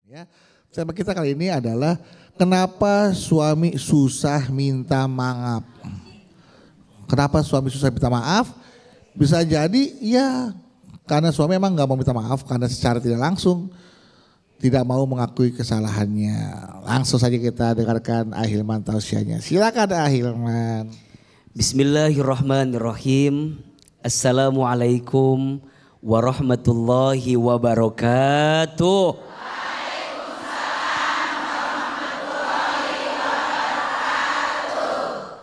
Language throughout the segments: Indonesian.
Ya, tema kita kali ini adalah kenapa suami susah minta maaf. Kenapa suami susah minta maaf? Bisa jadi ya karena suami emang nggak mau minta maaf karena secara tidak langsung tidak mau mengakui kesalahannya. Langsung saja kita dengarkan Ahilman tausiahnya. Silakan Ahilman. Bismillahirrahmanirrahim. Assalamualaikum warahmatullahi wabarakatuh.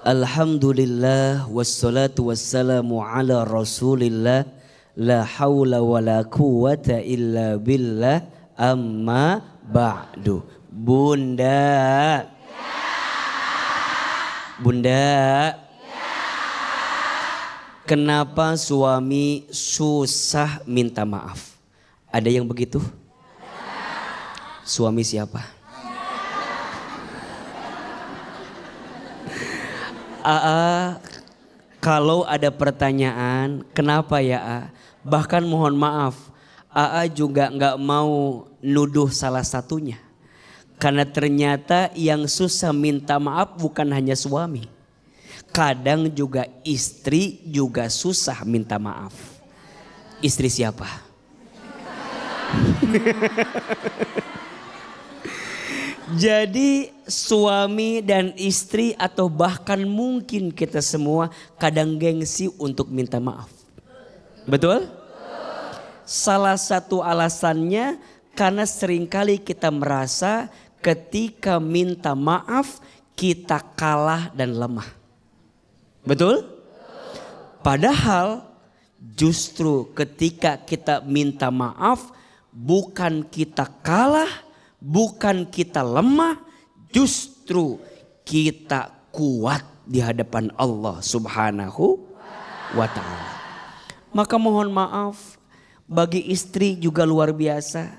Alhamdulillah wassalatu wassalamu ala rasulillah. La hawla wa la quwata illa billah. Amma ba'du. Bunda. Bunda. Kenapa suami susah minta maaf? Ada yang begitu? Suami siapa? Kalau ada pertanyaan, kenapa ya? Bahkan mohon maaf, juga nggak mau nuduh salah satunya. Karena ternyata yang susah minta maaf bukan hanya suami. Kadang juga istri juga susah minta maaf. Istri siapa? Jadi suami dan istri atau bahkan mungkin kita semua kadang gengsi untuk minta maaf. Betul? Salah satu alasannya karena seringkali kita merasa ketika minta maaf kita kalah dan lemah. Betul? Padahal justru ketika kita minta maaf bukan kita kalah, bukan kita lemah, justru kita kuat di hadapan Allah Subhanahu wa ta'ala. Maka mohon maaf bagi istri juga luar biasa.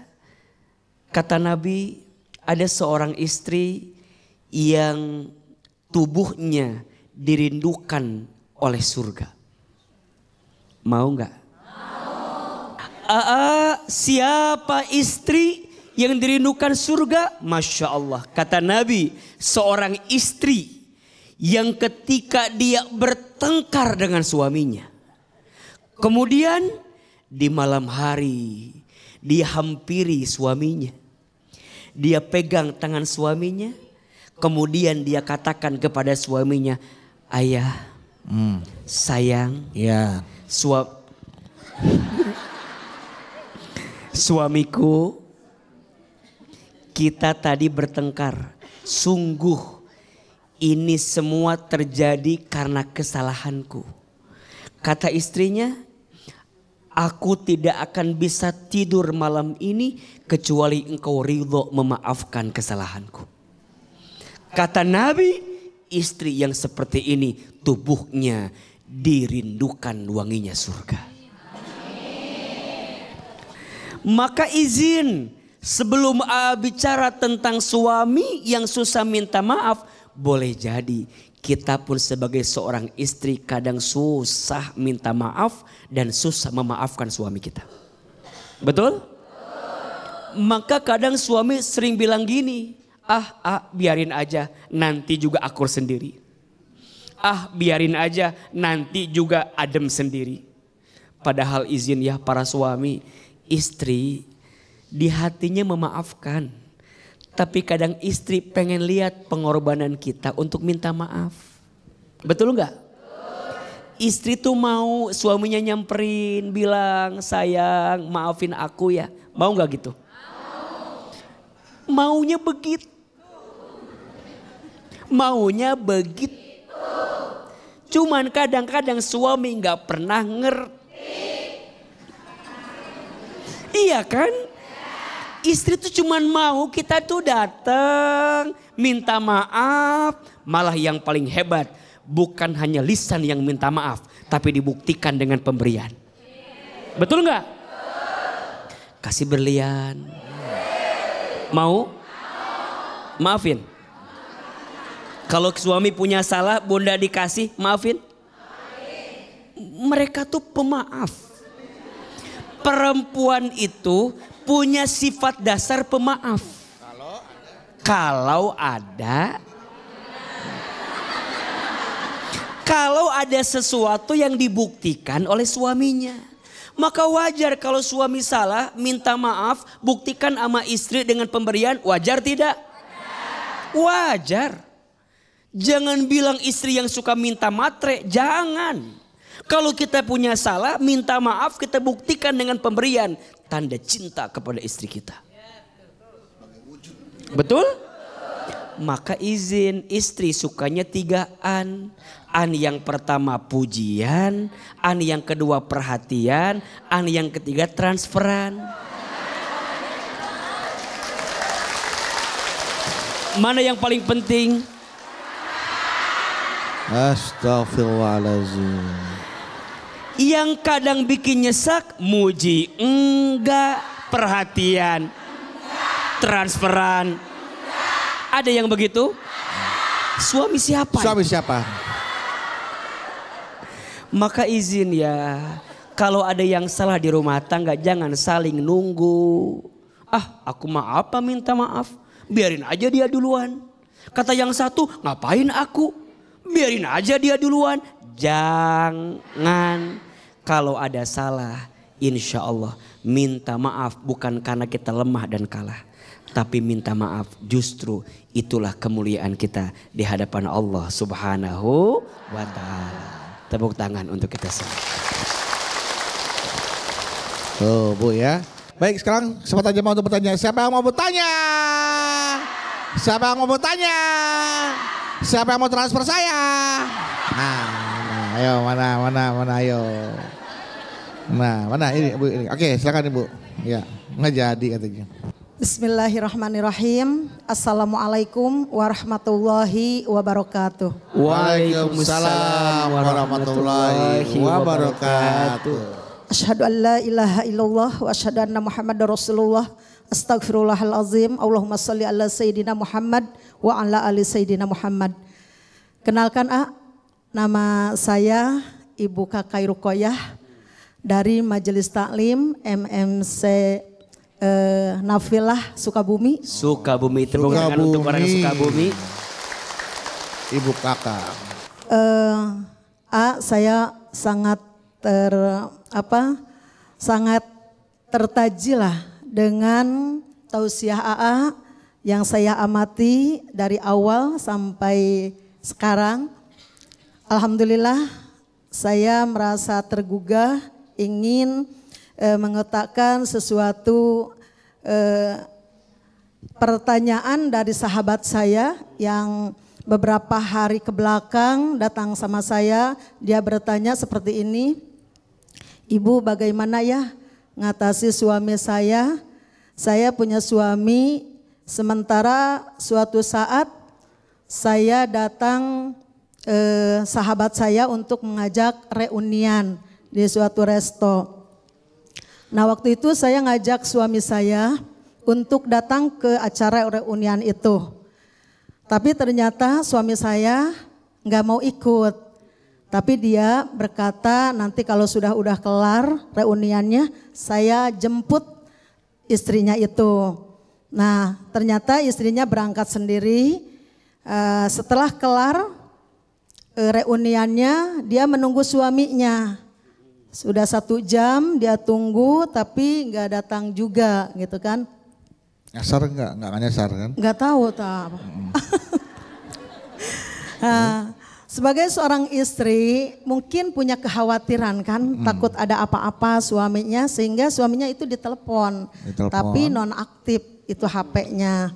Kata Nabi, ada seorang istri yang tubuhnya dirindukan oleh surga. Mau nggak? Siapa istri yang dirindukan surga? Masya Allah. Kata Nabi, seorang istri yang ketika dia bertengkar dengan suaminya, kemudian di malam hari dia hampiri suaminya, dia pegang tangan suaminya, kemudian dia katakan kepada suaminya, ayah, sayang, ya, suamiku, kita tadi bertengkar. Sungguh ini semua terjadi karena kesalahanku. Kata istrinya, aku tidak akan bisa tidur malam ini kecuali engkau ridho memaafkan kesalahanku. Kata Nabi, istri yang seperti ini tubuhnya dirindukan wanginya surga. Maka izin sebelum bicara tentang suami yang susah minta maaf, boleh jadi kita pun sebagai seorang istri kadang susah minta maaf dan susah memaafkan suami kita. Betul? Maka kadang suami sering bilang gini, biarin aja nanti juga akur sendiri. Biarin aja nanti juga adem sendiri. Padahal izin ya para suami, istri di hatinya memaafkan. Tapi kadang istri pengen lihat pengorbanan kita untuk minta maaf. Betul nggak? Istri tuh mau suaminya nyamperin bilang, sayang maafin aku ya. Mau nggak gitu? Maunya begitu. Maunya begitu. Cuman kadang-kadang suami nggak pernah ngerti. Iya kan? Istri tuh cuman mau kita tuh datang, minta maaf. Malah yang paling hebat bukan hanya lisan yang minta maaf, tapi dibuktikan dengan pemberian. Betul nggak? Kasih berlian. Mau? Maafin. Kalau suami punya salah, bunda dikasih, maafin. Mereka tuh pemaaf. Perempuan itu punya sifat dasar pemaaf. Kalau ada sesuatu yang dibuktikan oleh suaminya, maka wajar kalau suami salah minta maaf, buktikan sama istri dengan pemberian, wajar tidak? Wajar. Jangan bilang istri yang suka minta matre, jangan. Kalau kita punya salah, minta maaf, kita buktikan dengan pemberian, tanda cinta kepada istri kita. Betul? Maka izin, istri sukanya 3 an. An yang pertama pujian, an yang kedua perhatian, an yang ketiga transferan. Mana yang paling penting? Astagfirullahaladzim. Yang kadang bikin nyesek, muji enggak, perhatian, transferan. Ada yang begitu? Suami siapa? Suami siapa? Maka izin ya, kalau ada yang salah di rumah tangga jangan saling nunggu. Ah, aku mah apa minta maaf? Biarin aja dia duluan. Kata yang satu, ngapain aku? Biarin aja dia duluan. Jangan. Kalau ada salah, insya Allah minta maaf bukan karena kita lemah dan kalah. Tapi minta maaf justru itulah kemuliaan kita di hadapan Allah Subhanahu wa ta'ala. Tepuk tangan untuk kita semua. Oh Bu ya. Baik, sekarang kesempatan jemaah untuk bertanya. Siapa yang mau bertanya? Siapa yang mau bertanya? Siapa yang mau transfer saya? Nah, ayo mana ayo. Nah, mana ini Bu ini. Oke, silakan Ibu. Ya, nggak jadi katanya. Bismillahirrahmanirrahim. Assalamualaikum warahmatullahi wabarakatuh. Waalaikumsalam warahmatullahi wabarakatuh. Asyhadu an la ilaha illallah wa asyhadu anna Muhammadar Rasulullah. Astagfirullahalazim. Allahumma shalli ala sayyidina Muhammad wa ala ali sayyidina Muhammad. Kenalkan nama saya Ibu Kakai Rukoyah dari Majelis Taklim MMC Nafilah Sukabumi. Sukabumi, tepuk tangan untuk orang Sukabumi. Ibu Kakak. Saya sangat sangat tertajilah dengan tausiah AA yang saya amati dari awal sampai sekarang. Alhamdulillah saya merasa tergugah ingin mengutakan sesuatu pertanyaan dari sahabat saya yang beberapa hari ke belakang datang sama saya. Dia bertanya seperti ini, Ibu bagaimana ya ngatasi suami saya? Saya punya suami, sementara suatu saat saya datang sahabat saya untuk mengajak reunian di suatu resto. Nah waktu itu saya ngajak suami saya untuk datang ke acara reunian itu. Tapi ternyata suami saya nggak mau ikut. Tapi dia berkata nanti kalau udah kelar reuniannya saya jemput istrinya itu. Nah ternyata istrinya berangkat sendiri. Setelah kelar reuniannya dia menunggu suaminya. Sudah 1 jam dia tunggu tapi nggak datang juga gitu kan. Nyasar nggak nyasar kan? Nggak tahu tak. Sebagai seorang istri mungkin punya kekhawatiran kan, takut ada apa-apa suaminya sehingga suaminya itu ditelepon. Tapi nonaktif itu HP-nya.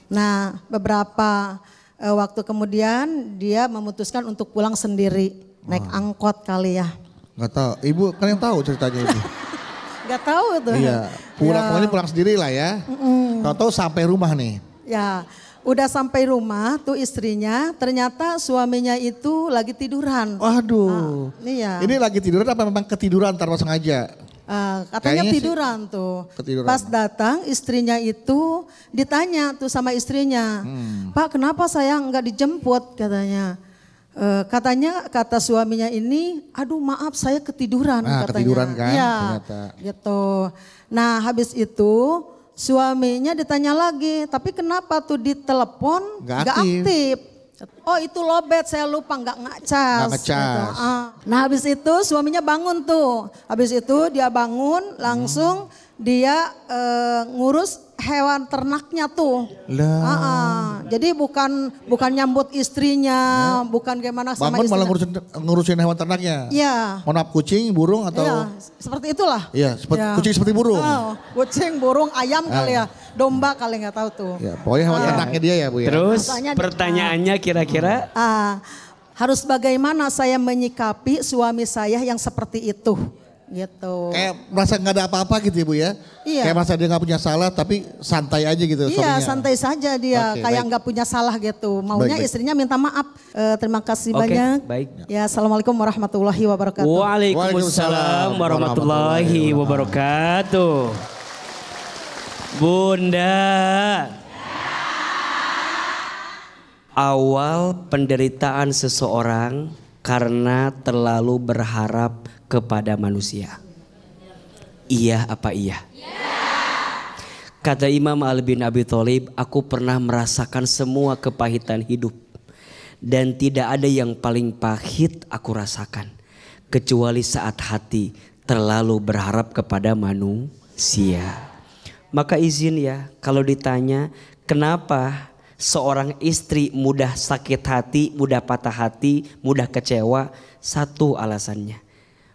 Nah beberapa waktu kemudian dia memutuskan untuk pulang sendiri, naik angkot kali ya. Nggak tahu, Ibu kan yang tahu ceritanya Ibu. Nggak tahu tuh. Iya, pokoknya pulang sendiri lah ya. Tahu sampai rumah nih. Ya, udah sampai rumah tuh istrinya, ternyata suaminya itu lagi tiduran. Waduh. Iya. Ini lagi tiduran apa memang ketiduran tanpa sengaja? Katanya Kayaknya tiduran tuh. Ketiduran. Pas datang istrinya itu ditanya tuh sama istrinya, Pak kenapa saya nggak dijemput katanya. Katanya kata suaminya ini, aduh maaf saya ketiduran katanya. Ketiduran kan Iya, ternyata. gitu. Nah habis itu suaminya ditanya lagi, tapi kenapa tuh di telepon Nggak nggak aktif. aktif? Oh itu lowbat saya lupa nggak ngecas. Nggak ngecas. Gitu. Nah habis itu suaminya bangun tuh, habis itu dia bangun langsung dia ngurus hewan ternaknya tuh. Lah. Jadi bukan nyambut istrinya, bukan gimana sama Bangun istrinya. malah ngurusin hewan ternaknya. Iya. Mohon maaf, kucing, burung atau? Iya, seperti itulah. Iya, Ya. kucing seperti burung. Oh, kucing, burung, ayam kali ya, domba kali nggak tahu tuh. Ya, pokoknya hewan ternaknya dia ya Bu ya. Terus Rasanya pertanyaannya kira-kira Harus bagaimana saya menyikapi suami saya yang seperti itu, gitu. Kayak merasa nggak ada apa-apa gitu ya Bu ya. Iya. Kayak merasa dia nggak punya salah tapi santai aja gitu Iya suaminya. santai saja dia, Oke, kayak baik. nggak punya salah gitu. Maunya Baik. istrinya minta maaf. Terima kasih Oke, banyak. baik. Ya assalamualaikum warahmatullahi wabarakatuh. Waalaikumsalam warahmatullahi wabarakatuh. Bunda, awal penderitaan seseorang karena terlalu berharap kepada manusia. Iya apa iya? Kata Imam Ali bin Abi Thalib, aku pernah merasakan semua kepahitan hidup. Dan tidak ada yang paling pahit aku rasakan. Kecuali saat hati terlalu berharap kepada manusia. Maka izin ya, kalau ditanya kenapa seorang istri mudah sakit hati, mudah patah hati, mudah kecewa. Satu alasannya,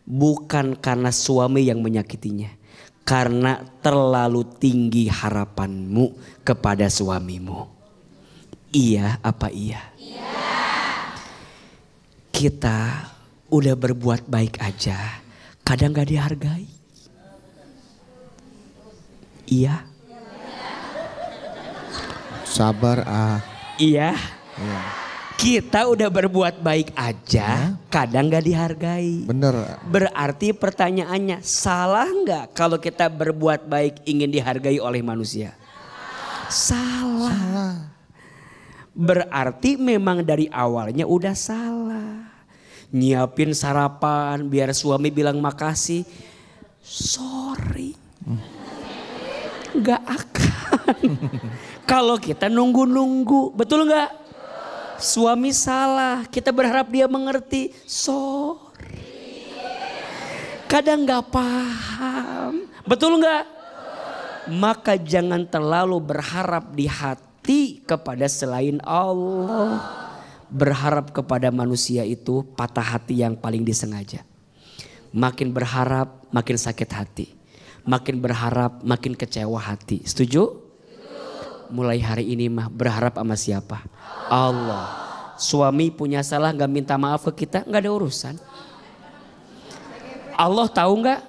bukan karena suami yang menyakitinya. Karena terlalu tinggi harapanmu kepada suamimu. Iya apa iya? Iya. Kita udah berbuat baik aja, kadang gak dihargai. Iya. Sabar Iya. Iya. Kita udah berbuat baik aja, kadang gak dihargai. Bener. Berarti pertanyaannya, salah nggak kalau kita berbuat baik ingin dihargai oleh manusia? Salah. Berarti memang dari awalnya udah salah. Nyiapin sarapan biar suami bilang makasih. Sorry. Gak akan. Kalau kita nunggu-nunggu, betul nggak? Suami salah, kita berharap dia mengerti. Sorry. Kadang gak paham. Betul gak? Maka jangan terlalu berharap di hati kepada selain Allah. Berharap kepada manusia itu patah hati yang paling disengaja. Makin berharap makin sakit hati. Makin berharap makin kecewa hati. Setuju? Mulai hari ini mah berharap sama siapa? Allah. Suami punya salah gak minta maaf ke kita, gak ada urusan. Allah tahu gak?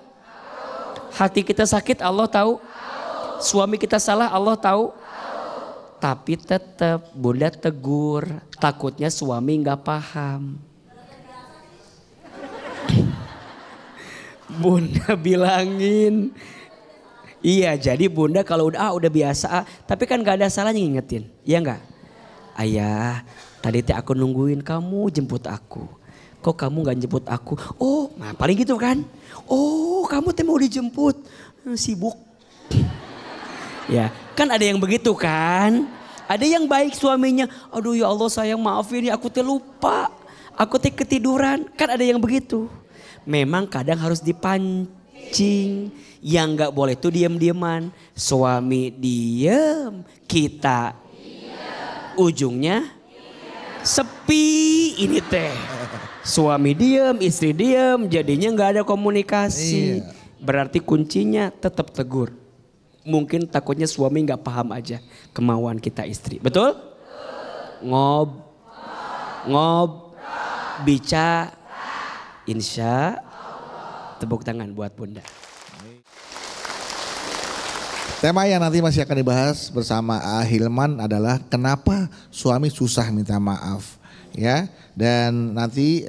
Hati kita sakit Allah tahu. Suami kita salah Allah tahu. Tapi tetap Bunda tegur, takutnya suami gak paham. Bunda bilangin. Iya, jadi Bunda kalau udah biasa, tapi kan gak ada salahnya ngingetin, iya gak? Ayah, tadi teh aku nungguin kamu jemput aku. Kok kamu gak jemput aku? Oh, nah paling gitu kan? Oh, kamu teh mau dijemput, sibuk. Ya, kan ada yang begitu kan? Ada yang baik suaminya, aduh ya Allah sayang maafin ya aku teh lupa. Aku teh ketiduran, kan ada yang begitu. Memang kadang harus dipancing. Yang gak boleh tuh diem-dieman. Suami diem, kita ujungnya sepi ini teh. Suami diem, istri diem, jadinya gak ada komunikasi. Berarti kuncinya tetap tegur. Mungkin takutnya suami gak paham aja kemauan kita istri. Betul? Ngob, bicara, insya. Tepuk tangan buat Bunda. Tema yang nanti masih akan dibahas bersama Hilman adalah kenapa suami susah minta maaf, ya. Dan nanti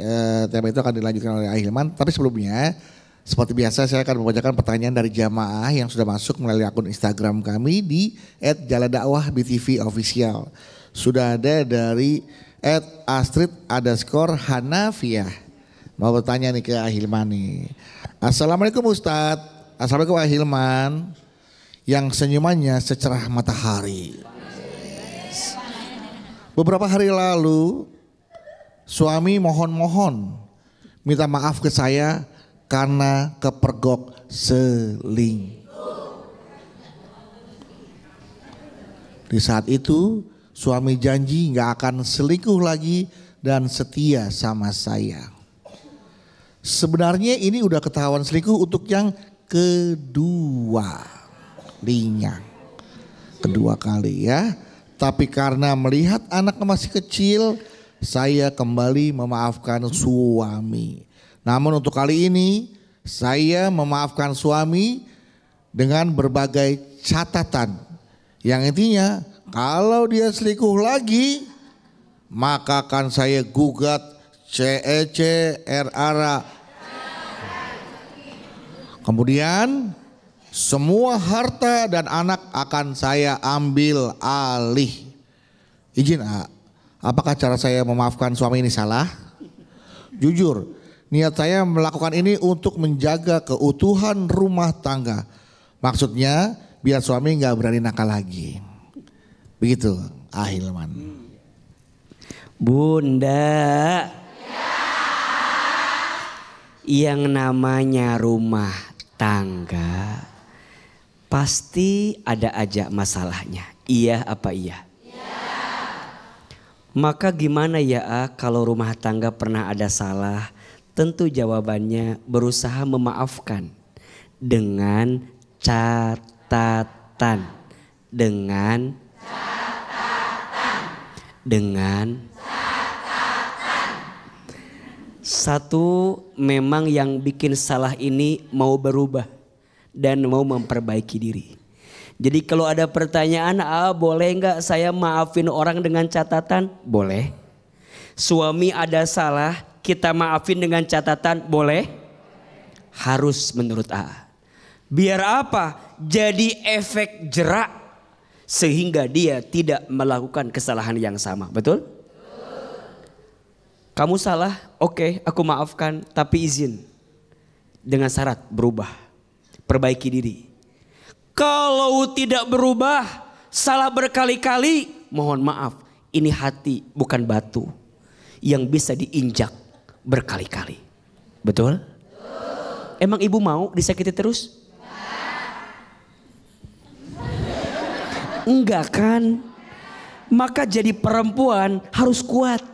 tema itu akan dilanjutkan oleh Hilman. Tapi sebelumnya, seperti biasa saya akan membacakan pertanyaan dari jamaah yang sudah masuk melalui akun Instagram kami di @jaladakwah_btv official. Sudah ada dari @astrid_hanafiyah. Mau bertanya nih ke Ahilman nih. Assalamualaikum Ustadz. Assalamualaikum Ahilman. Yang senyumannya secerah matahari. Beberapa hari lalu suami mohon-mohon minta maaf ke saya karena kepergok selingkuh. Di saat itu suami janji gak akan selingkuh lagi dan setia sama saya. Sebenarnya ini udah ketahuan selingkuh untuk yang kedua kali ya. Tapi karena melihat anak masih kecil, saya kembali memaafkan suami. Namun untuk kali ini saya memaafkan suami dengan berbagai catatan. Yang intinya kalau dia selingkuh lagi, maka akan saya gugat CEC RARA. Kemudian semua harta dan anak akan saya ambil alih. Izin, apakah cara saya memaafkan suami ini salah? Jujur, niat saya melakukan ini untuk menjaga keutuhan rumah tangga. Maksudnya biar suami gak berani nakal lagi. Begitu, Ahilman. Bunda, yang namanya rumah tangga pasti ada aja masalahnya. Iya apa iya? Iya. Maka gimana ya kalau rumah tangga pernah ada salah? Tentu jawabannya berusaha memaafkan dengan catatan. Dengan satu, memang yang bikin salah ini mau berubah dan mau memperbaiki diri. Jadi kalau ada pertanyaan, boleh nggak saya maafin orang dengan catatan? Boleh. Suami ada salah, kita maafin dengan catatan? Boleh. Harus menurut Biar apa? Jadi efek jerak sehingga dia tidak melakukan kesalahan yang sama. Betul? Kamu salah, oke, aku maafkan, tapi izin dengan syarat berubah, perbaiki diri. Kalau tidak berubah, salah berkali-kali, mohon maaf, ini hati bukan batu yang bisa diinjak berkali-kali. Betul? Emang ibu mau disakiti terus? Enggak kan? Maka jadi perempuan harus kuat.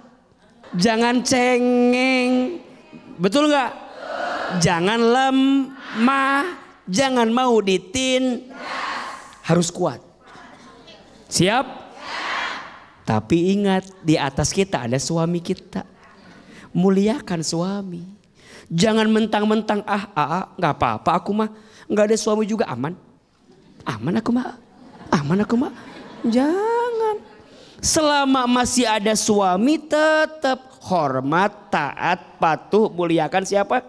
Jangan cengeng. Betul nggak? Jangan lemah. Jangan mau harus kuat. Siap? Tapi ingat, di atas kita ada suami kita. Muliakan suami. Jangan mentang-mentang nggak apa-apa aku mah. Nggak ada suami juga aman. Aman aku mah. Jangan. Selama masih ada suami tetap hormat, taat, patuh, muliakan siapa?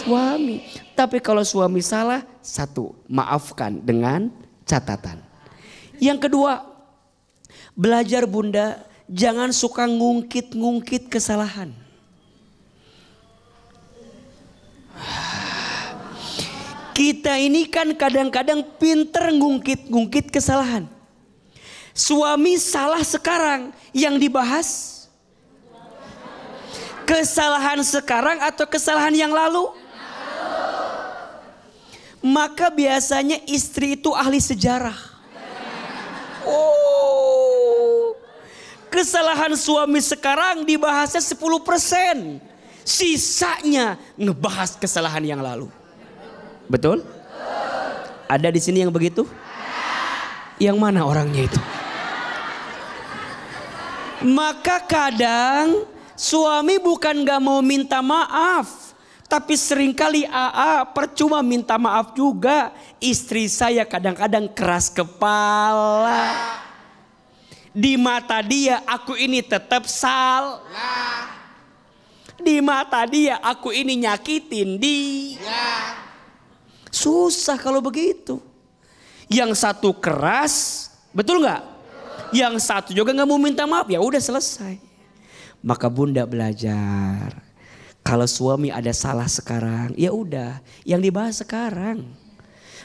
Suami. Tapi kalau suami salah, satu, maafkan dengan catatan. Yang kedua, belajar bunda, jangan suka ngungkit-ngungkit kesalahan. Kita ini kan kadang-kadang pinter ngungkit-ngungkit kesalahan. Suami salah sekarang, yang dibahas kesalahan sekarang atau kesalahan yang lalu? Maka biasanya istri itu ahli sejarah. Kesalahan suami sekarang dibahasnya 10%. Sisanya ngebahas kesalahan yang lalu. Betul? Ada di sini yang begitu? Yang mana orangnya itu? Maka kadang suami bukan gak mau minta maaf. Tapi seringkali percuma minta maaf juga. Istri saya kadang-kadang keras kepala. Di mata dia aku ini tetap salah. Di mata dia aku ini nyakitin dia. Susah kalau begitu. Yang satu keras, betul nggak? Yang satu juga nggak mau minta maaf, ya udah selesai. Maka bunda belajar. Kalau suami ada salah sekarang, ya udah, yang dibahas sekarang.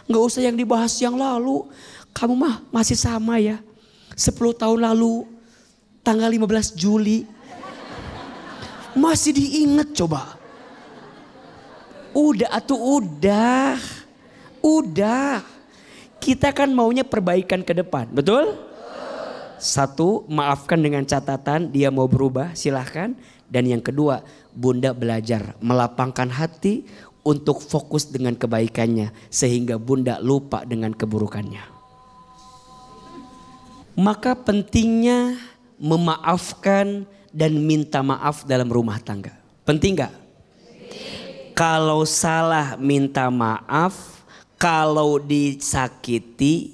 Nggak usah yang dibahas yang lalu. Kamu mah masih sama ya. 10 tahun lalu, tanggal 15 Juli. Masih diingat coba. Udah. Kita kan maunya perbaikan ke depan, betul? Satu, maafkan dengan catatan dia mau berubah, silahkan. Dan yang kedua, bunda belajar melapangkan hati untuk fokus dengan kebaikannya. Sehingga bunda lupa dengan keburukannya. Maka pentingnya memaafkan dan minta maaf dalam rumah tangga. Penting gak? Kalau salah minta maaf, kalau disakiti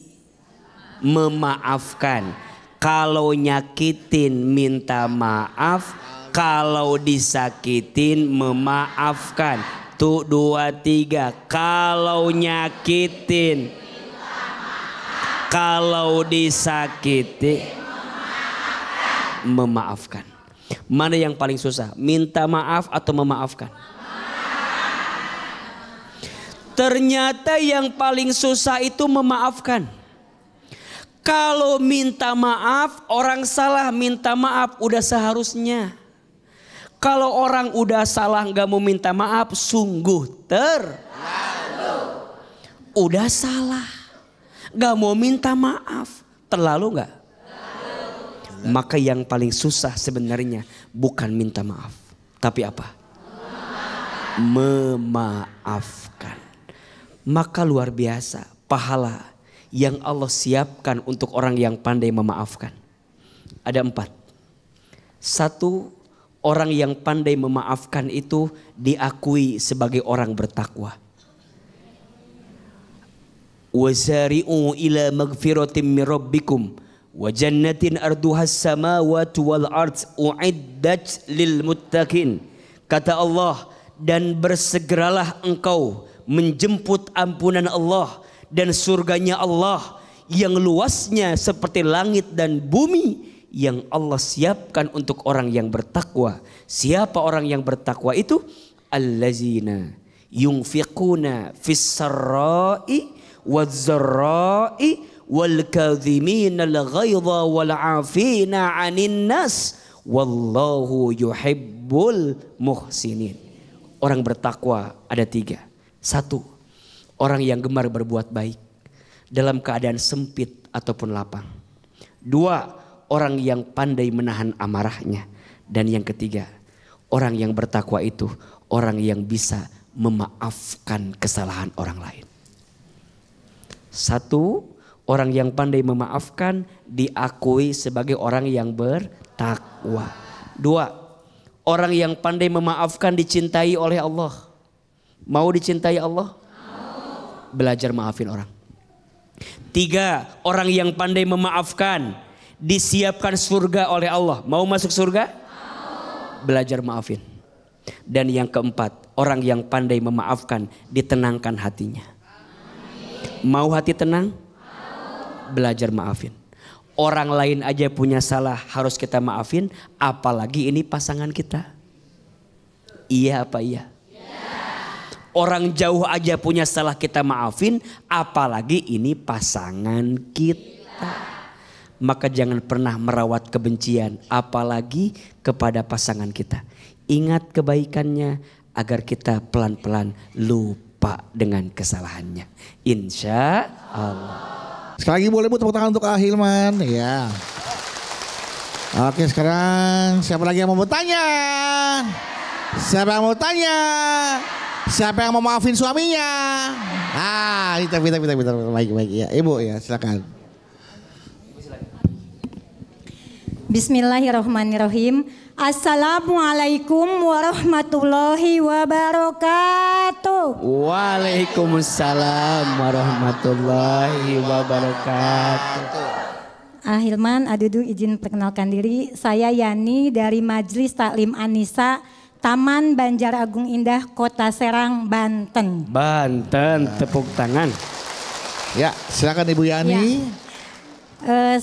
memaafkan. Kalau nyakitin minta maaf, kalau disakitin memaafkan. Tuh 2, 3. Kalau nyakitin, kalau disakiti memaafkan. Mana yang paling susah? Minta maaf atau memaafkan? Ternyata yang paling susah itu memaafkan. Kalau minta maaf, orang salah minta maaf udah seharusnya. Kalau orang udah salah nggak mau minta maaf, sungguh terlalu. Udah salah, nggak mau minta maaf, terlalu nggak? Maka yang paling susah sebenarnya bukan minta maaf, tapi apa? Memaafkan. Maka luar biasa pahala yang Allah siapkan untuk orang yang pandai memaafkan. Ada 4. 1, orang yang pandai memaafkan itu diakui sebagai orang bertakwa. Wasari'u ila magfiratin min rabbikum wa jannatin arduhas samawati wal ard uiddat lil muttaqin. Kata Allah, dan bersegeralah engkau menjemput ampunan Allah dan surganya Allah yang luasnya seperti langit dan bumi yang Allah siapkan untuk orang yang bertakwa. Siapa orang yang bertakwa itu? Allazina yunfiquna fis sarra'i waz zarra'i wal kadhimina al ghaidha wal 'afina 'anil nas wallahu yuhibbul muhsinin. Orang bertakwa ada 3. 1, orang yang gemar berbuat baik dalam keadaan sempit ataupun lapang. 2, orang yang pandai menahan amarahnya. Dan yang ketiga, orang yang bertakwa itu orang yang bisa memaafkan kesalahan orang lain. 1, orang yang pandai memaafkan diakui sebagai orang yang bertakwa. 2, orang yang pandai memaafkan dicintai oleh Allah. Mau dicintai Allah? Belajar maafin orang. 3, orang yang pandai memaafkan disiapkan surga oleh Allah. Mau masuk surga? Belajar maafin. Dan yang keempat, orang yang pandai memaafkan ditenangkan hatinya. Mau hati tenang? Belajar maafin. Orang lain aja punya salah harus kita maafin, apalagi ini pasangan kita. Iya apa iya? Orang jauh aja punya salah kita maafin, apalagi ini pasangan kita. Maka jangan pernah merawat kebencian, apalagi kepada pasangan kita. Ingat kebaikannya agar kita pelan-pelan lupa dengan kesalahannya. Insya Allah. Sekali lagi boleh bu tepuk tangan untuk Ahilman. Ya. Oke, sekarang siapa lagi yang mau bertanya? Siapa yang mau tanya? Siapa yang mau maafin suaminya? Kita baik ya. Ibu ya, silakan. Bismillahirrahmanirrahim. Assalamualaikum warahmatullahi wabarakatuh. Waalaikumsalam warahmatullahi wabarakatuh. Ahilman, Adudu izin perkenalkan diri. Saya Yani dari Majelis Taklim Anisa, Taman Banjar Agung Indah, Kota Serang, Banten. Banten, tepuk tangan. Ya, silakan Ibu Yani. Ya.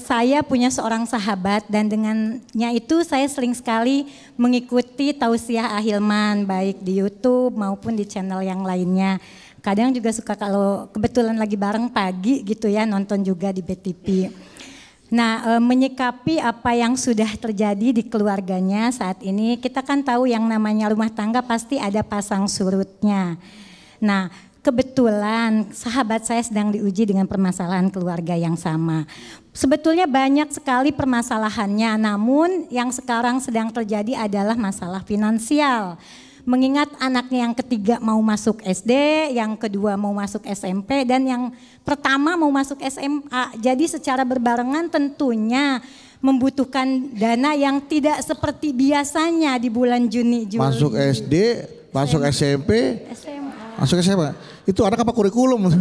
Saya punya seorang sahabat dan dengannya itu saya sering sekali mengikuti tausiah Ahilman baik di YouTube maupun di channel yang lainnya. Kadang juga suka kalau kebetulan lagi bareng pagi gitu ya nonton juga di BTV. Nah, menyikapi apa yang sudah terjadi di keluarganya saat ini, kita kan tahu yang namanya rumah tangga pasti ada pasang surutnya. Nah, kebetulan sahabat saya sedang diuji dengan permasalahan keluarga yang sama. Sebetulnya banyak sekali permasalahannya, namun yang sekarang sedang terjadi adalah masalah finansial. Mengingat anaknya yang ketiga mau masuk SD, yang kedua mau masuk SMP, dan yang pertama mau masuk SMA. Jadi secara berbarengan tentunya membutuhkan dana yang tidak seperti biasanya di bulan Juni, Juli. Masuk SD, masuk SMP, SMA. masuk SMA. Itu anak apa kurikulum?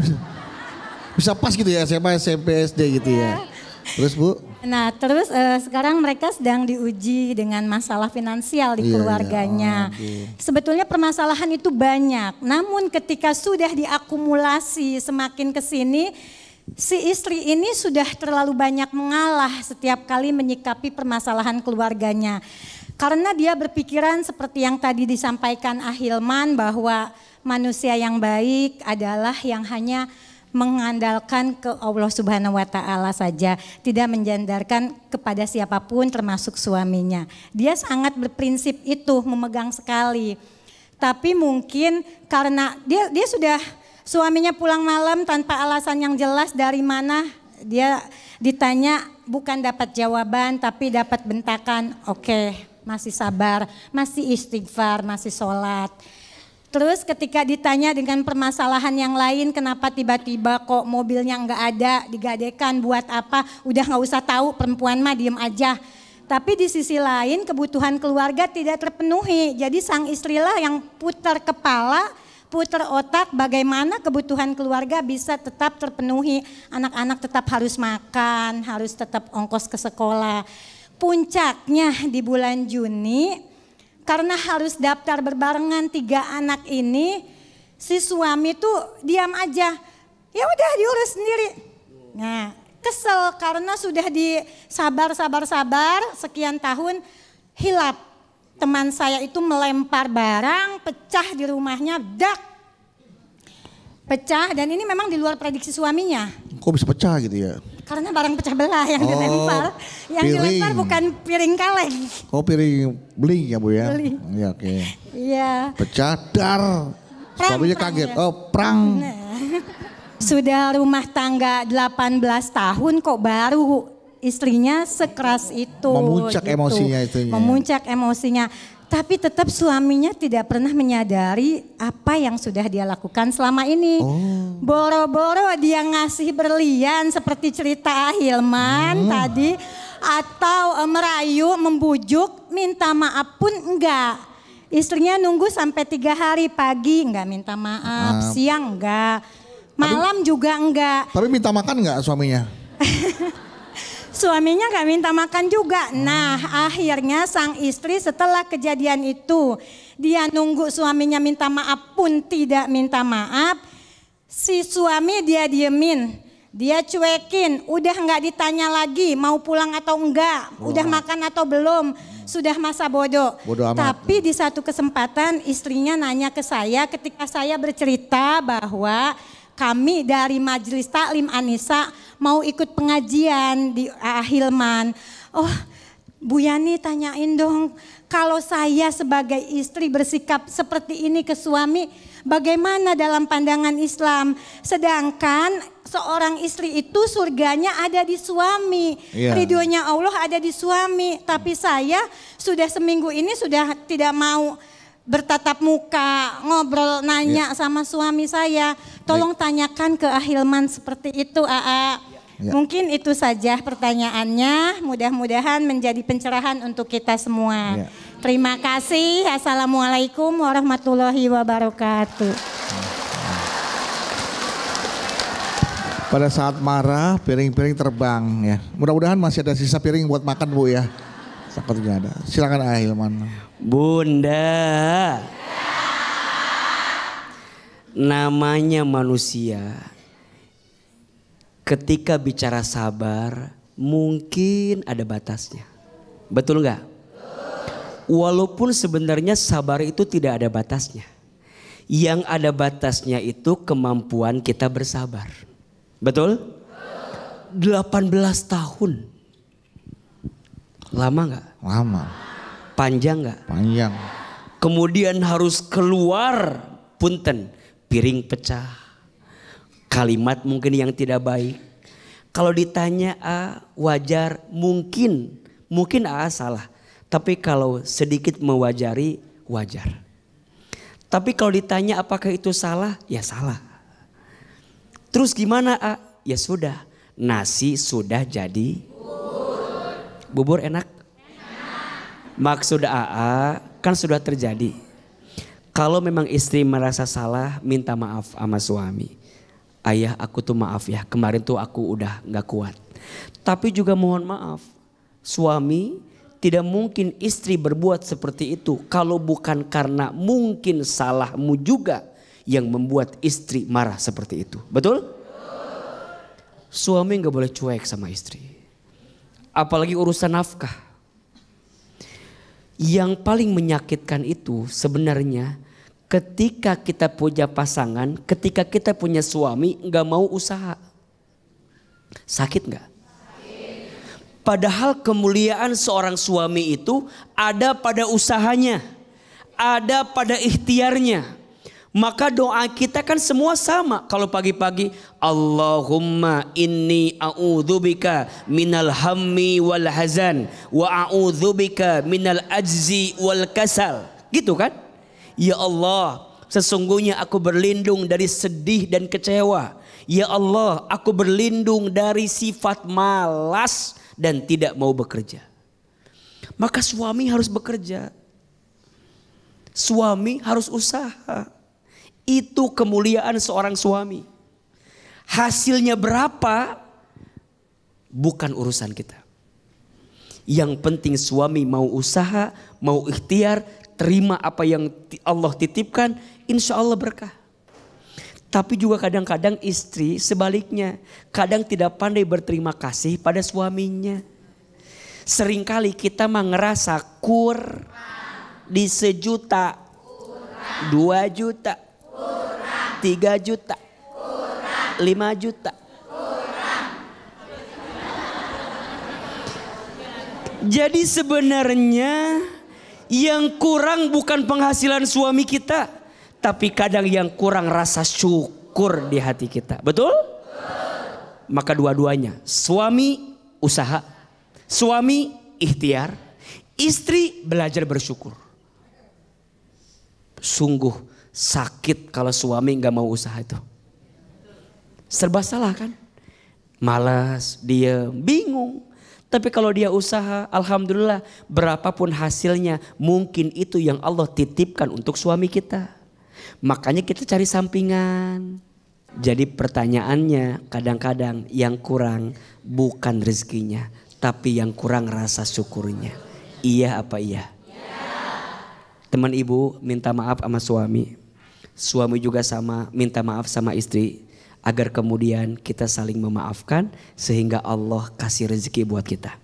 Bisa pas gitu ya SMA, SMP, SD gitu ya. Terus Bu? Nah terus sekarang mereka sedang diuji dengan masalah finansial di keluarganya. Sebetulnya permasalahan itu banyak, namun ketika sudah diakumulasi semakin ke sini, si istri ini sudah terlalu banyak mengalah setiap kali menyikapi permasalahan keluarganya. Karena dia berpikiran seperti yang tadi disampaikan Ahilman bahwa manusia yang baik adalah yang hanya mengandalkan ke Allah Subhanahu wa Ta'ala saja, tidak menjandarkan kepada siapapun termasuk suaminya. Dia sangat berprinsip itu, memegang sekali. Tapi mungkin karena dia sudah suaminya pulang malam tanpa alasan yang jelas dari mana, dia ditanya bukan dapat jawaban tapi dapat bentakan. Oke, masih sabar, masih istighfar, masih sholat. Terus ketika ditanya dengan permasalahan yang lain, kenapa tiba-tiba kok mobilnya nggak ada, digadekan buat apa, udah nggak usah tahu, perempuan mah diem aja. Tapi di sisi lain kebutuhan keluarga tidak terpenuhi, jadi sang istrilah yang putar kepala, putar otak bagaimana kebutuhan keluarga bisa tetap terpenuhi, anak-anak tetap harus makan, harus tetap ongkos ke sekolah. Puncaknya di bulan Juni, karena harus daftar berbarengan 3 anak ini, si suami tuh diam aja. Ya udah diurus sendiri. Nah, kesel karena sudah disabar sekian tahun hilap. Teman saya itu melempar barang, pecah di rumahnya, dak. Pecah dan ini memang di luar prediksi suaminya. Kok bisa pecah gitu ya? Karena barang pecah belah yang dilempar. Yang dilempar bukan piring kaleng. Oh piring beling ya Bu ya? Beling. Ya oke. Iya. Pecah dar. Suaminya kaget. Ya. Oh prang. Nah. Sudah rumah tangga 18 tahun kok baru istrinya sekeras itu. Memuncak gitu. emosinya itu. Memuncak emosinya. Tapi tetap suaminya tidak pernah menyadari apa yang sudah dia lakukan selama ini. Boro-boro dia ngasih berlian seperti cerita Ahilman tadi. Atau merayu, membujuk, minta maaf pun enggak. Istrinya nunggu sampai 3 hari, pagi enggak minta maaf, siang enggak, malam juga enggak. Tapi minta makan enggak suaminya? Suaminya gak minta makan juga. Nah akhirnya sang istri setelah kejadian itu, dia nunggu suaminya minta maaf pun tidak minta maaf. Si suami dia diemin, dia cuekin, udah gak ditanya lagi mau pulang atau enggak, udah makan atau belum, sudah masa bodoh. Tapi di satu kesempatan istrinya nanya ke saya ketika saya bercerita bahwa kami dari Majelis Taklim An-Nisa mau ikut pengajian di Ahilman. Oh Bu Yani tanyain dong, kalau saya sebagai istri bersikap seperti ini ke suami, bagaimana dalam pandangan Islam? Sedangkan seorang istri itu surganya ada di suami, ridhonya Allah ada di suami. Tapi saya sudah seminggu ini sudah tidak mau bertatap muka, ngobrol, nanya sama suami saya. Tolong tanyakan ke Ahilman seperti itu, AA. Mungkin itu saja pertanyaannya, mudah-mudahan menjadi pencerahan untuk kita semua. Terima kasih. Assalamualaikum warahmatullahi wabarakatuh. Pada saat marah piring-piring terbang ya. Mudah-mudahan masih ada sisa piring buat makan Bu ya. Takutnya ada. Silakan Ahilman. Bunda, namanya manusia. Ketika bicara sabar, mungkin ada batasnya. Betul nggak? Walaupun sebenarnya sabar itu tidak ada batasnya. Yang ada batasnya itu kemampuan kita bersabar. Betul? 18 tahun. Lama nggak? Lama. Panjang nggak? Panjang. Kemudian harus keluar, punten, piring pecah. Kalimat mungkin yang tidak baik. Kalau ditanya wajar, mungkin salah. Tapi kalau sedikit mewajari, wajar. Tapi kalau ditanya apakah itu salah, ya salah. Terus gimana Ya sudah, nasi sudah jadi bubur enak. Maksud kan sudah terjadi. Kalau memang istri merasa salah, minta maaf sama suami. Ayah, aku tuh maaf ya, kemarin tuh aku udah gak kuat. Tapi juga mohon maaf, suami tidak mungkin istri berbuat seperti itu kalau bukan karena mungkin salahmu juga yang membuat istri marah seperti itu. Betul? Suami gak boleh cuek sama istri. Apalagi urusan nafkah. Yang paling menyakitkan itu sebenarnya ketika kita punya pasangan, ketika kita punya suami gak mau usaha. Sakit gak? Padahal kemuliaan seorang suami itu ada pada usahanya, ada pada ikhtiarnya. Maka doa kita kan semua sama. Kalau pagi-pagi, Allahumma inni a'udzubika minal hammi wal hazan wa a'udzubika minal ajzi wal kasal. Gitu kan? Ya Allah, sesungguhnya aku berlindung dari sedih dan kecewa. Ya Allah, aku berlindung dari sifat malas dan tidak mau bekerja. Maka suami harus bekerja. Suami harus usaha. Itu kemuliaan seorang suami. Hasilnya berapa? Bukan urusan kita. Yang penting suami mau usaha, mau ikhtiar, terima apa yang Allah titipkan, insya Allah berkah. Tapi juga kadang-kadang istri sebaliknya, kadang tidak pandai berterima kasih pada suaminya. Seringkali kita mah ngerasa di 1 juta, 2 juta, 3 juta, 5 juta. Jadi sebenarnya yang kurang bukan penghasilan suami kita, tapi kadang yang kurang rasa syukur di hati kita. Betul? Maka dua-duanya, suami usaha, suami ikhtiar, istri belajar bersyukur. Sungguh sakit kalau suami gak mau usaha itu. Serba salah kan? Malas, diam, bingung. Tapi kalau dia usaha, alhamdulillah berapapun hasilnya, mungkin itu yang Allah titipkan untuk suami kita. Makanya kita cari sampingan. Jadi pertanyaannya kadang-kadang yang kurang bukan rezekinya, tapi yang kurang rasa syukurnya. Iya apa iya? Teman ibu minta maaf sama suami. Suami juga sama, minta maaf sama istri. Agar kemudian kita saling memaafkan sehingga Allah kasih rezeki buat kita.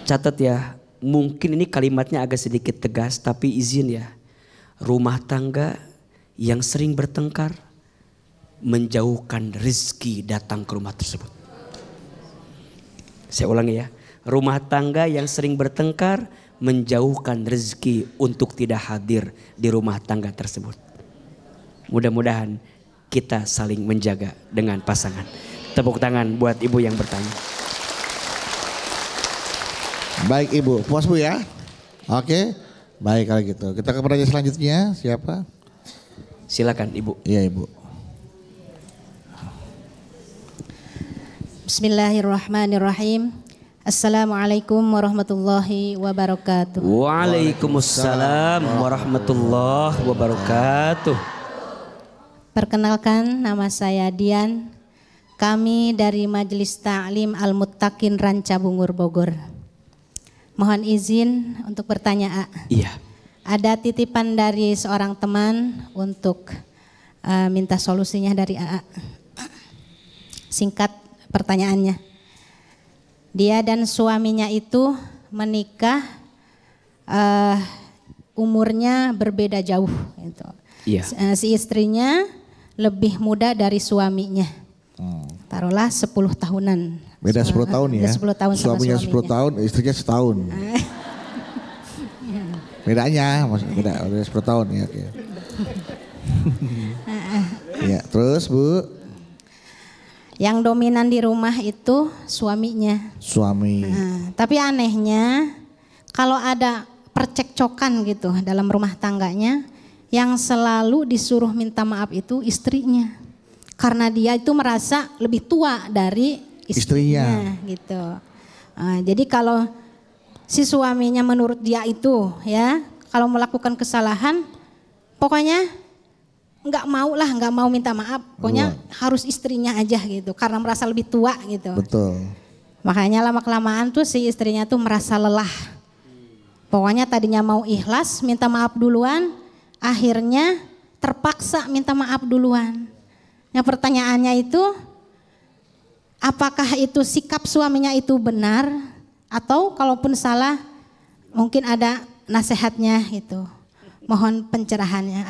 Catat ya, mungkin ini kalimatnya agak sedikit tegas tapi izin ya. Rumah tangga yang sering bertengkar menjauhkan rezeki datang ke rumah tersebut. Saya ulangi ya, rumah tangga yang sering bertengkar menjauhkan rezeki untuk tidak hadir di rumah tangga tersebut. Mudah-mudahan kita saling menjaga dengan pasangan. Tepuk tangan buat ibu yang bertanya. Baik ibu, puas bu ya? Oke, baik kalau gitu. Kita ke pertanyaan selanjutnya, siapa? Silakan ibu. Iya ibu. Bismillahirrahmanirrahim. Assalamualaikum warahmatullahi wabarakatuh. Waalaikumsalam warahmatullahi wabarakatuh. Perkenalkan, nama saya Dian. Kami dari Majelis Ta'lim Al-Muttaqin Ranca Bungur Bogor. Mohon izin untuk bertanya. Iya. Ada titipan dari seorang teman untuk minta solusinya dari AA. Singkat pertanyaannya. Dia dan suaminya itu menikah umurnya berbeda jauh. Gitu. Iya. Si istrinya lebih muda dari suaminya. Taruhlah 10 tahunan. Beda 10 tahun ya. 10 tahun sama Suaminya 10 tahun, istrinya setahun. Bedanya, beda 10 tahun ya. Oke. Ya, terus Bu? Yang dominan di rumah itu suaminya. Suami. Tapi anehnya kalau ada percekcokan gitu dalam rumah tangganya, yang selalu disuruh minta maaf itu istrinya. Karena dia itu merasa lebih tua dari istrinya gitu. Jadi kalau si suaminya menurut dia itu ya, kalau melakukan kesalahan pokoknya nggak mau minta maaf, pokoknya harus istrinya aja gitu, karena merasa lebih tua gitu. Betul. Makanya lama-kelamaan tuh si istrinya tuh merasa lelah. Pokoknya tadinya mau ikhlas, minta maaf duluan, akhirnya terpaksa minta maaf duluan. Nah pertanyaannya itu, apakah itu sikap suaminya itu benar, atau kalaupun salah mungkin ada nasihatnya itu. Mohon pencerahannya.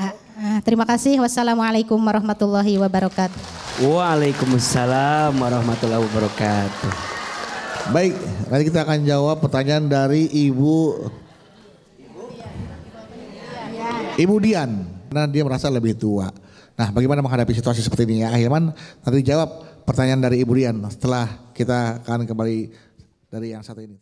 Terima kasih. Wassalamualaikum warahmatullahi wabarakatuh. Waalaikumsalam warahmatullahi wabarakatuh. Baik, nanti kita akan jawab pertanyaan dari Ibu Dian. Karena dia merasa lebih tua. Nah, bagaimana menghadapi situasi seperti ini ya? Ahilman nanti jawab pertanyaan dari Ibu Dian setelah kita akan kembali dari yang satu ini.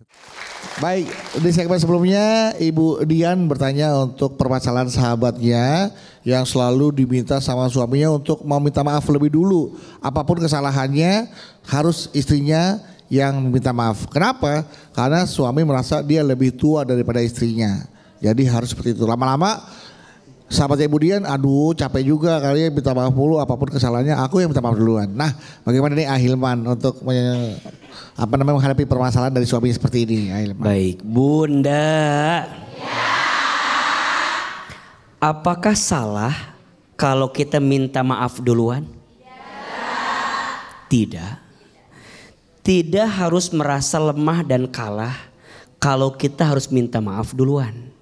Baik, di segmen sebelumnya Ibu Dian bertanya untuk permasalahan sahabatnya yang selalu diminta sama suaminya untuk mau minta maaf lebih dulu. Apapun kesalahannya harus istrinya yang minta maaf. Kenapa? Karena suami merasa dia lebih tua daripada istrinya. Jadi harus seperti itu. Lama-lama sahabatnya Ibu Dian, aduh capek juga kali ya minta maaf dulu, apapun kesalahannya aku yang minta maaf duluan. Nah, bagaimana nih Ahilman untuk menghadapi permasalahan dari suami seperti ini, Ahilman? Baik, Bunda. Apakah salah kalau kita minta maaf duluan? Tidak. Tidak harus merasa lemah dan kalah kalau kita harus minta maaf duluan.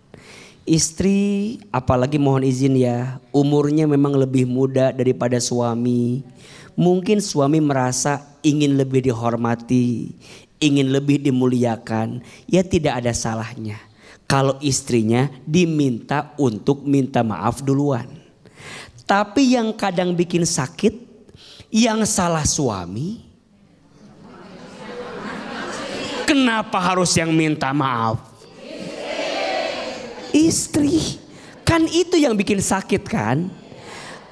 Istri, apalagi mohon izin ya, umurnya memang lebih muda daripada suami. Mungkin suami merasa ingin lebih dihormati, ingin lebih dimuliakan. Ya tidak ada salahnya kalau istrinya diminta untuk minta maaf duluan. Tapi yang kadang bikin sakit, yang salah suami. Kenapa harus yang minta maaf? Istri, kan itu yang bikin sakit kan.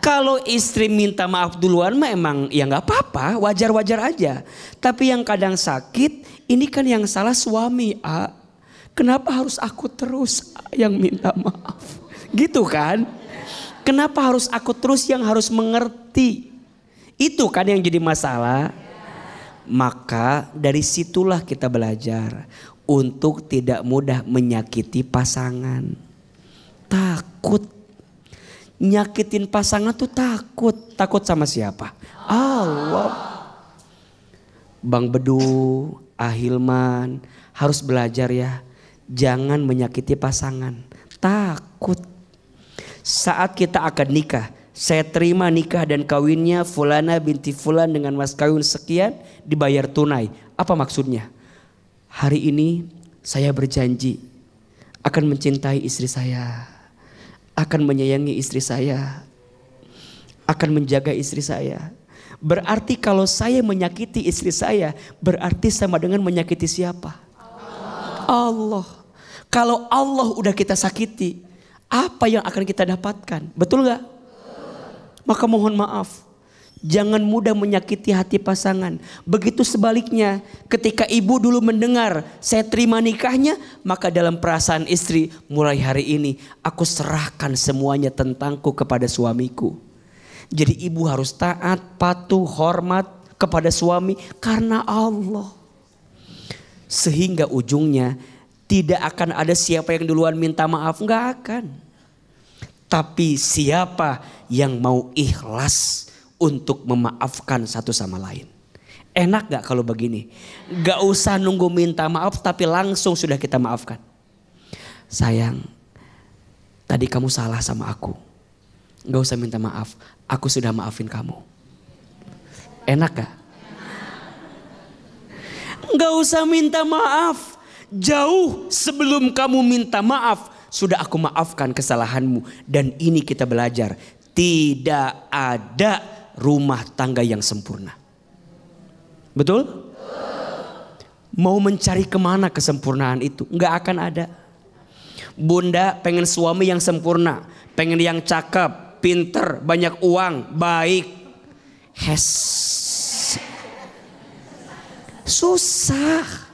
Kalau istri minta maaf duluan mah emang ya gak apa-apa, wajar-wajar aja. Tapi yang kadang sakit, ini kan yang salah suami. Kenapa harus aku terus yang minta maaf? Gitu kan. Kenapa harus aku terus yang harus mengerti? Itu kan yang jadi masalah. Maka dari situlah kita belajar untuk tidak mudah menyakiti pasangan. Takut. Nyakitin pasangan tuh takut. Takut sama siapa? Allah. Bang Bedu, Ahilman harus belajar ya. Jangan menyakiti pasangan. Takut. Saat kita akan nikah, saya terima nikah dan kawinnya Fulana binti Fulan dengan mas kawin sekian dibayar tunai. Apa maksudnya? Hari ini saya berjanji akan mencintai istri saya, akan menyayangi istri saya, akan menjaga istri saya. Berarti kalau saya menyakiti istri saya, berarti sama dengan menyakiti siapa? Allah. Kalau Allah udah kita sakiti, apa yang akan kita dapatkan? Betul gak? Maka mohon maaf. Jangan mudah menyakiti hati pasangan. Begitu sebaliknya, ketika ibu dulu mendengar saya terima nikahnya, maka dalam perasaan istri, mulai hari ini aku serahkan semuanya tentangku kepada suamiku. Jadi ibu harus taat, patuh, hormat kepada suami karena Allah. Sehingga ujungnya tidak akan ada siapa yang duluan minta maaf, nggak akan. Tapi siapa yang mau ikhlas untuk memaafkan satu sama lain. Enak gak kalau begini? Gak usah nunggu minta maaf tapi langsung sudah kita maafkan. Sayang, tadi kamu salah sama aku. Gak usah minta maaf, aku sudah maafin kamu. Enak gak? Gak usah minta maaf. Jauh sebelum kamu minta maaf, sudah aku maafkan kesalahanmu. Dan ini kita belajar, tidak ada rumah tangga yang sempurna. Betul? Mau mencari kemana kesempurnaan itu? Gak akan ada. Bunda pengen suami yang sempurna, pengen yang cakep, pinter, banyak uang, baik. Susah.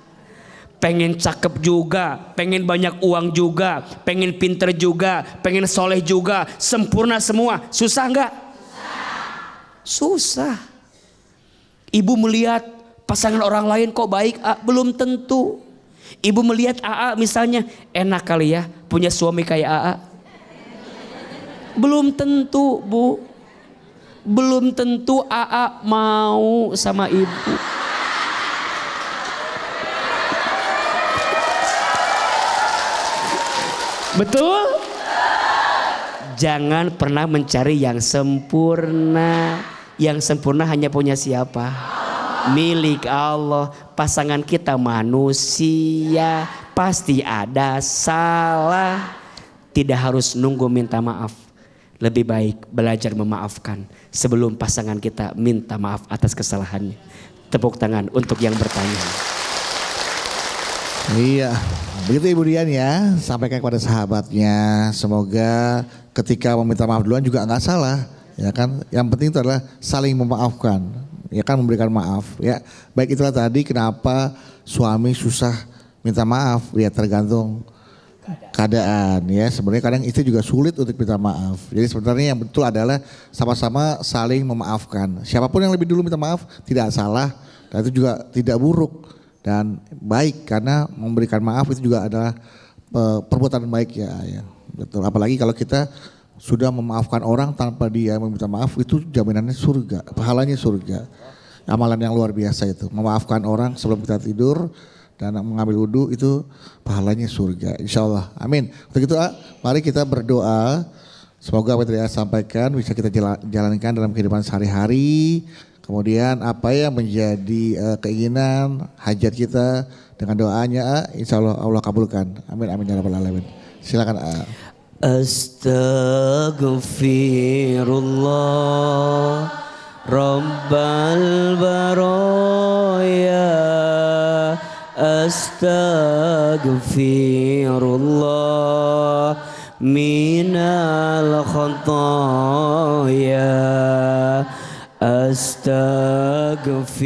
Pengen cakep juga, pengen banyak uang juga, pengen pinter juga, pengen soleh juga, sempurna semua. Susah nggak? Susah. Ibu melihat pasangan orang lain kok baik, belum tentu. Ibu melihat AA misalnya, enak kali ya punya suami kayak AA. Belum tentu, Bu. Belum tentu AA mau sama ibu. Betul? Jangan pernah mencari yang sempurna. Yang sempurna hanya punya siapa? Milik Allah. Pasangan kita manusia, pasti ada salah. Tidak harus nunggu minta maaf. Lebih baik belajar memaafkan sebelum pasangan kita minta maaf atas kesalahannya. Tepuk tangan untuk yang bertanya. Iya, begitu Ibu Dian ya, sampaikan kepada sahabatnya. Semoga ketika meminta maaf duluan juga nggak salah, ya kan? Yang penting itu adalah saling memaafkan, ya kan, memberikan maaf. Ya, baik itulah tadi kenapa suami susah minta maaf, ya tergantung keadaan ya. Sebenarnya kadang istri juga sulit untuk minta maaf. Jadi sebenarnya yang betul adalah sama-sama saling memaafkan. Siapapun yang lebih dulu minta maaf tidak salah dan itu juga tidak buruk. Dan baik karena memberikan maaf itu juga adalah perbuatan baik ya. Betul. Apalagi kalau kita sudah memaafkan orang tanpa dia meminta maaf, itu jaminannya surga, pahalanya surga. Amalan yang luar biasa itu. Memaafkan orang sebelum kita tidur dan mengambil wudhu itu pahalanya surga. Insya Allah. Amin. Untuk itu mari kita berdoa. Semoga apa yang saya sampaikan bisa kita jalankan dalam kehidupan sehari-hari. Kemudian apa yang menjadi keinginan, hajat kita dengan doanya, insya Allah Allah kabulkan. Amin amin ya rabbal alamin. Silakan. Astaghfirullah Rabbal baraya. Astaghfirullah minal khataya. Astaghfir